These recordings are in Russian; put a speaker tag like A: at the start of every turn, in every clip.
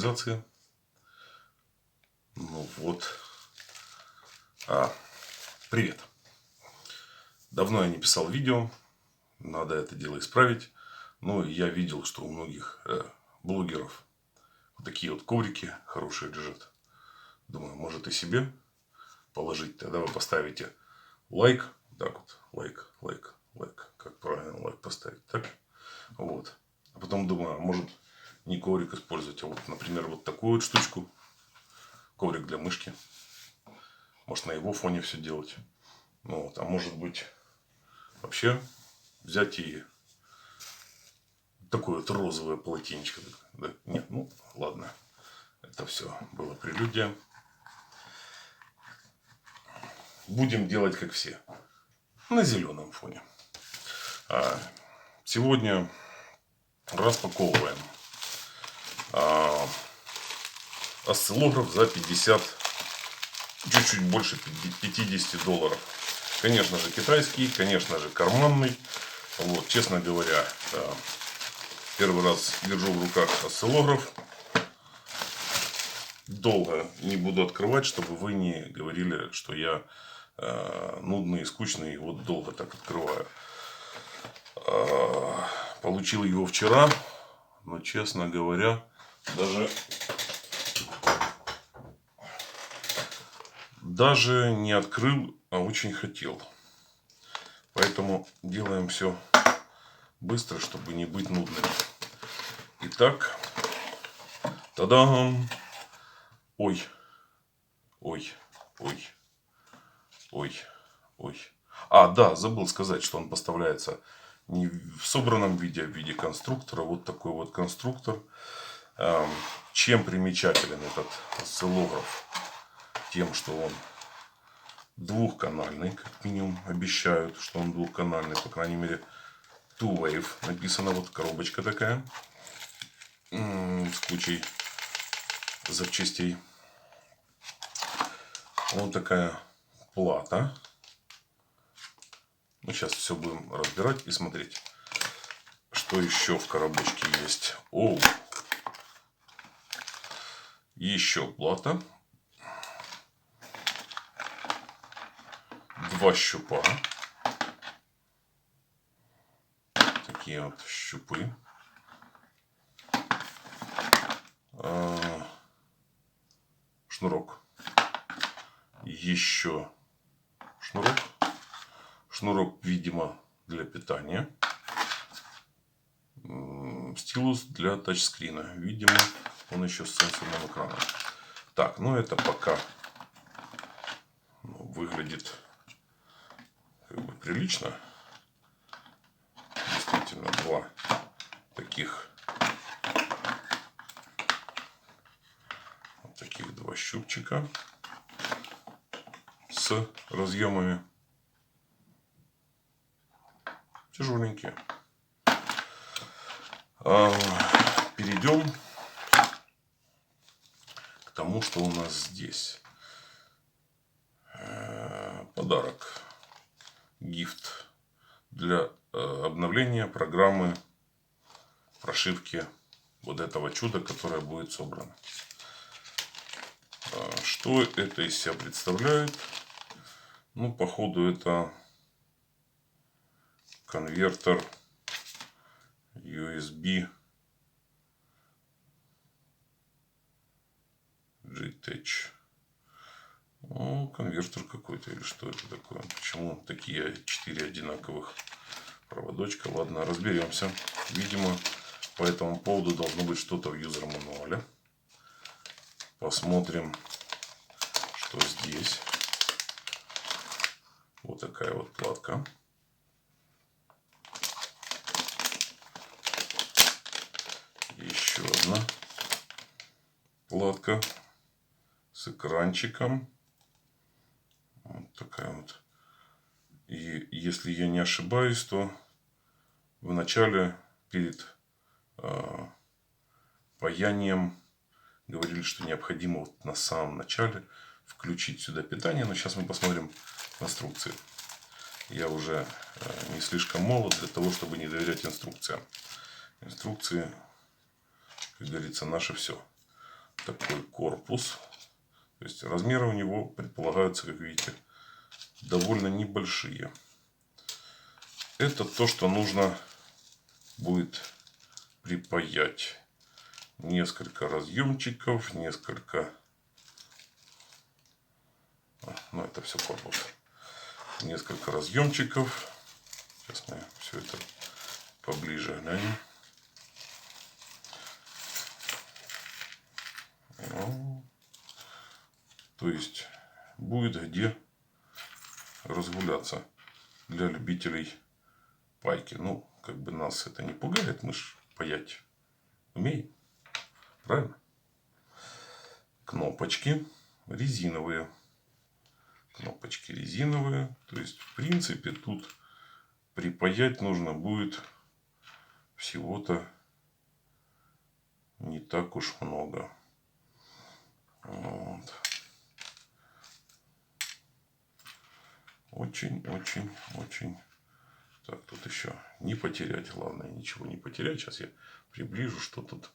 A: реализации. Ну вот. Привет. Давно я не писал видео. Надо это дело исправить. Но я видел, что у многих блогеров вот такие вот коврики хорошие лежат. Думаю, может и себе положить. Тогда вы поставите лайк. Так вот. Лайк. Как правильно лайк поставить? Так. Вот. А потом думаю, может не коврик использовать, а вот, например, вот такую вот штучку. Коврик для мышки. Может на его фоне все делать. Ну вот. А может быть вообще взять и такое вот розовое полотенечко. Да? Нет, ну ладно. Это все было прелюдия. Будем делать как все. На зеленом фоне. Сегодня распаковываем осциллограф за 50, чуть-чуть больше 50 долларов. Конечно же китайский, конечно же карманный. Вот, честно говоря, первый раз держу в руках осциллограф. Долго не буду открывать, чтобы вы не говорили, что я нудный и скучный, и вот долго так открываю. Получил его вчера, но, честно говоря, даже не открыл, а очень хотел. Поэтому делаем все быстро, чтобы не быть нудным. Итак, та-дам! Ой. Да, забыл сказать, что он поставляется не в собранном виде, а в виде конструктора. Вот такой вот конструктор. Чем примечателен этот осциллограф? Тем, что он двухканальный, как минимум. Обещают, что он двухканальный. По крайней мере, Two Wave написано. Вот коробочка такая. С кучей запчастей. Вот такая плата. Ну, сейчас все будем разбирать и смотреть, что еще в коробочке есть. Еще плата. 2 щупа. Такие вот щупы. Шнурок. Еще шнурок. Шнурок, видимо, для питания. Стилус для тачскрина. Видимо, он еще с сенсорным экраном. Так, ну это пока выглядит как бы прилично. Действительно, 2 таких 2 щупчика с разъемами. Тяжеленькие. Перейдем к тому, что у нас здесь. Подарок. Гифт для обновления программы прошивки вот этого чуда, которое будет собрано. Что это из себя представляет? Ну, походу, это конвертер USB G-Tech. Ну, конвертер какой-то или что это такое? Почему такие 4 одинаковых проводочка? Ладно, разберемся. Видимо, по этому поводу должно быть что-то в юзер-мануале. Посмотрим, что здесь. Вот такая вот платка. Еще одна платка с экранчиком. Вот такая вот. И если я не ошибаюсь, то в начале, перед паянием, говорили, что необходимо вот на самом начале включить сюда питание. Но сейчас мы посмотрим инструкции. Я уже не слишком молод для того, чтобы не доверять инструкциям. Инструкции, как говорится, наше все. такой корпус. То есть размеры у него предполагаются, как видите, довольно небольшие. Это то, что нужно будет припаять. Несколько разъемчиков, несколько... Ну, это все корпус. Несколько разъемчиков. Сейчас мы все это поближе глянем. То есть будет где разгуляться для любителей пайки. Ну, как бы нас это не пугает, мы ж паять умеем. Правильно? Кнопочки резиновые. Кнопочки резиновые. То есть, в принципе, тут припаять нужно будет всего-то не так уж много. Вот. Очень. Так, тут еще не потерять. Главное, ничего не потерять. Сейчас я приближу, что тут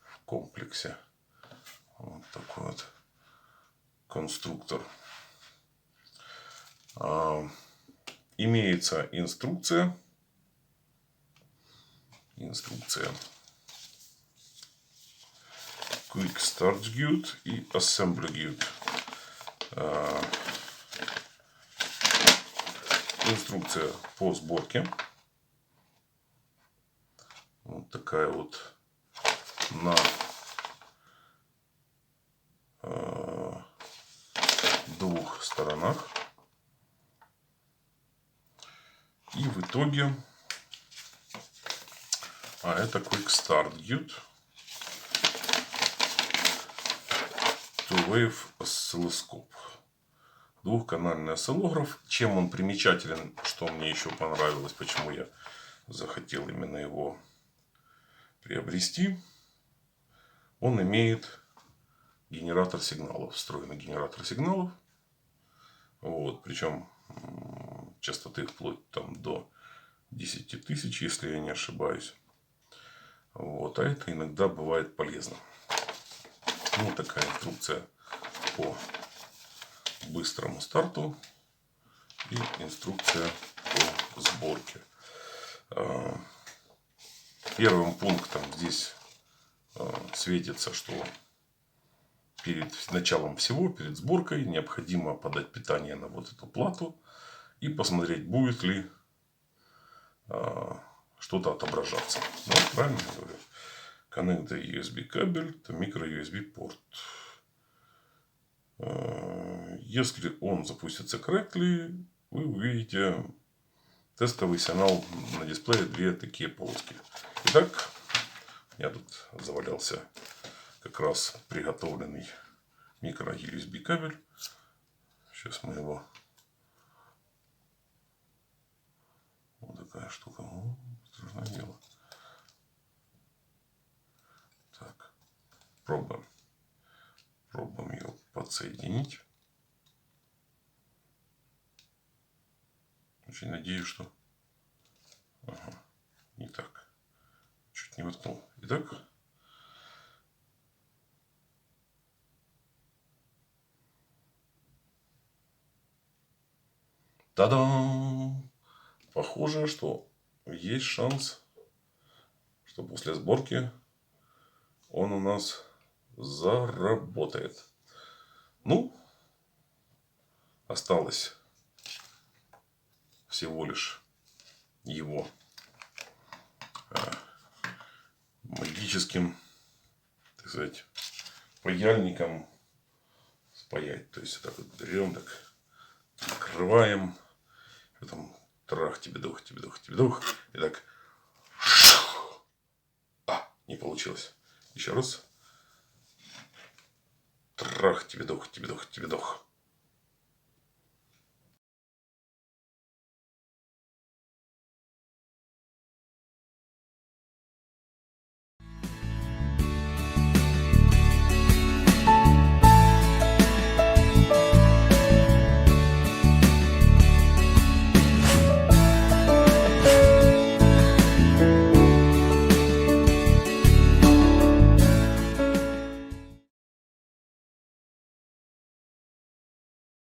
A: в комплексе. Вот такой вот конструктор. Имеется инструкция. Quick Start Guide и Assembly Guide. Инструкция по сборке. Вот такая вот на двух сторонах. И в итоге это Quick Start Guide. Two-Wave Oscilloscope. Двухканальный осциллограф. Чем он примечателен, что мне еще понравилось, почему я захотел именно его приобрести. Он имеет генератор сигналов, встроенный генератор сигналов. Вот, причем частоты вплоть там до 10 тысяч, если я не ошибаюсь. Вот, а это иногда бывает полезно. Вот такая инструкция по быстрому старту и инструкция по сборке. Первым пунктом здесь светится, что перед началом всего, перед сборкой, необходимо подать питание на вот эту плату и посмотреть, будет ли что-то отображаться. Ну, правильно я говорю. Connect the USB кабель, это micro USB порт. Если он запустится correctly, вы увидите тестовый сигнал на дисплее, две такие полоски. Итак, я тут завалялся как раз приготовленный микро USB кабель. Сейчас мы его... Вот такая штука. О, страшное дело. Так, пробуем ее подсоединить. Очень надеюсь, что... Ага, не так. Чуть не воткнул. Итак, та-дам! Похоже, что есть шанс, что после сборки он у нас заработает. Ну, осталось всего лишь его магическим, так сказать, паяльником спаять. То есть, так вот берем, так открываем, потом трах, тебе дух. И так. Не получилось. Еще раз. Трах, тебе дух.